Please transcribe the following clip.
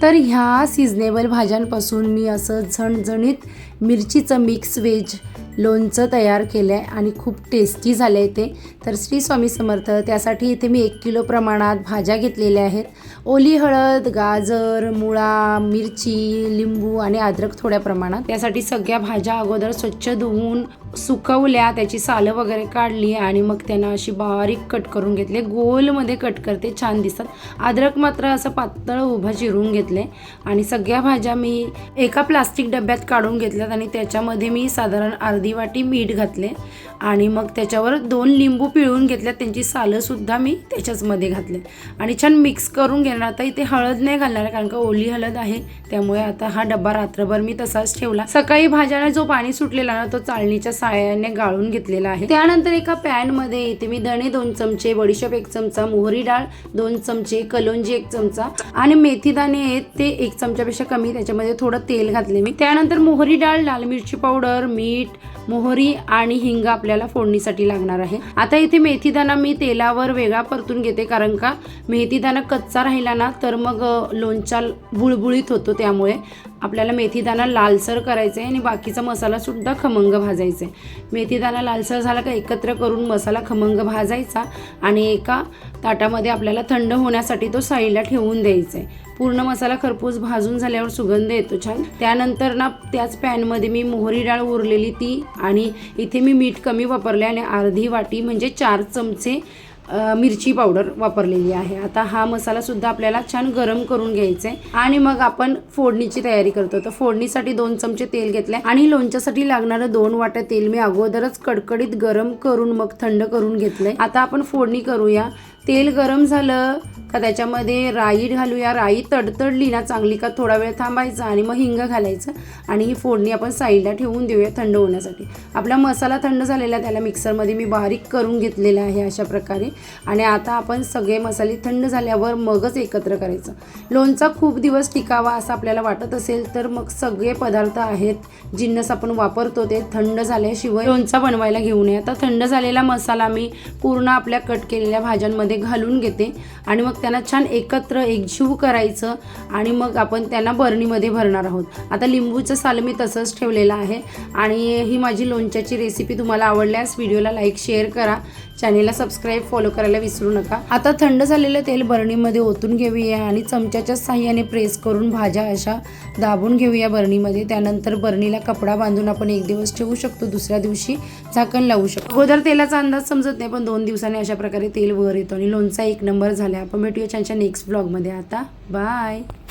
तर ह्या सिजनेबल भाज्यांपासून मी असं झणझणीत मिरचीचं मिक्स व्हेज लोणचं तयार केलं आहे आणि खूप टेस्टी झालं आहे ते। तर श्री स्वामी समर्थ। त्यासाठी इथे मी 1 किलो प्रमाणात भाज्या घेतलेल्या आहेत। ओली हळद, गाजर, मुळा, मिरची, लिंबू आणि अद्रक थोड्या प्रमाणात। त्यासाठी सगळ्या भाज्या अगोदर स्वच्छ धुवून सुकवल्या, त्याची सालं वगैरे काढली आणि मग त्यांना अशी बारीक कट करून घेतले। गोलमध्ये कट करते, छान दिसतात। अद्रक मात्र असं पातळ उभं चिरून घेतले आणि सगळ्या भाज्या मी एका प्लास्टिक डब्यात काढून घेतल्यात आणि त्याच्यामध्ये मी साधारण अर्धी वाटी मीठ घातले आणि मग त्याच्यावर 2 लिंबू पिळून घेतल्यात, त्यांची सालं सुद्धा मी त्याच्याच मध्ये घातले आणि छान मिक्स करून घेणार। आता इथे हळद नाही घालणार कारण का ओली हळद आहे, त्यामुळे आता हा डब्बा रात्रभर मी तसाच ठेवला। सकाळी भाज्यांना जो पाणी सुटलेला ना तो चाळणीच्या साहाय्याने गाळून घेतलेला आहे। त्यानंतर एका पॅन मध्ये इथे मी धणे 2 चमचे, बडीशेप 1 चमचा, मोहरी डाळ 2 चमचे, कलोंजी 1 चमचा आणि मेथी दाणे आहेत ते 1 चमच्यापेक्षा कमी, त्याच्यामध्ये थोडं तेल घातले मी। त्यानंतर मोहरी डाळ, लाल मिरची पावडर, मीठ, मोहरी आणि हिंग आपल्याला फोडणीसाठी लागणार आहे। आता इथे मेथीदाणा मी तेलावर वेगळा परतून घेते कारण का मेथीदाणा कच्चा राहिला ना तर मग लोणचा बुळबुळीत होतो, त्यामुळे आपल्याला मेथीदाणा लालसर करायचा आहे आणि बाकीचा मसाला सुद्धा खमंग भाजायचा आहे। मेथीदाणा लालसर झाला का एकत्र करून मसाला खमंग भाजायचा आणि एका ताटामध्ये आपल्याला थंड होण्यासाठी तो साईडला ठेवून द्यायचा आहे। पूर्ण मसाला खरपूस भाजून झाल्यावर सुगंध येतो छान। त्यानंतर ना त्याच पॅनमध्ये मी मोहरी डाळ उरलेली ती आणि इथे मी मीठ कमी वापरले आणि अर्धी वाटी म्हणजे 4 चमचे मिरची पावडर वापरलेली आहे। आता हा मसाला सुद्धा आपल्याला छान गरम करून घ्यायचा आहे आणि मग आपण फोडणीची तयारी करतो। तर फोडणीसाठी 2 चमचे तेल घेतले आणि लोणच्यासाठी लागणारं 2 वाट्या तेल मी अगोदरच कडकडीत गरम करून मग थंड करून घेतलंय। आता आपण फोडणी करूया। तेल गरम झालं का त्याच्यामध्ये राई घालूया। राई तडतडली ना चांगली का थोडा वेळ थांबायचं आणि मग हिंग घालायचं आणि ही फोडणी आपण साईडला ठेवून देऊया थंड होण्यासाठी। आपला मसाला थंड झालेला त्याला मिक्सरमध्ये मी बारीक करून घेतलेला आहे अशा प्रकारे आणि आता आपण सगळे मसाले थंड झाल्यावर मगच एकत्र करायचं। लोणचा खूप दिवस टिकावा असं आपल्याला वाटत असेल तर मग सगळे पदार्थ आहेत जिन्नस आपण वापरतो ते थंड झाल्याशिवाय लोणचा बनवायला घेऊ नये। आता थंड झालेला मसाला मी पूर्ण आपल्या कट केलेल्या भाज्यांमध्ये घालून घेते आणि मग त्यांना छान एकत्र एकजीव करायचं आणि मग आपण त्यांना बरणीमध्ये भरणार आहोत। आता लिंबूचं साल मी तसंच ठेवलेलं आहे आणि ही माझी लोणच्याची रेसिपी तुम्हाला आवडल्यास व्हिडिओला लाईक शेअर करा, चॅनेलला सबस्क्राईब फॉलो करायला विसरू नका। आता थंड झालेलं तेल बरणीमध्ये ओतून घेऊया आणि चमच्याच्या साहाय्याने प्रेस करून भाज्या अशा दाबून घेऊया बरणीमध्ये। त्यानंतर बरणीला कपडा बांधून आपण 1 दिवस ठेवू शकतो, दुसऱ्या दिवशी झाकण लावू शकतो। अगोदर तेलाचा अंदाज समजत नाही पण 2 दिवसांनी अशा प्रकारे तेल वर येतो आणि लोणचा 1 नंबर झाला। आपण भेटूया छानशा नेक्स्ट ब्लॉगमध्ये। आता बाय।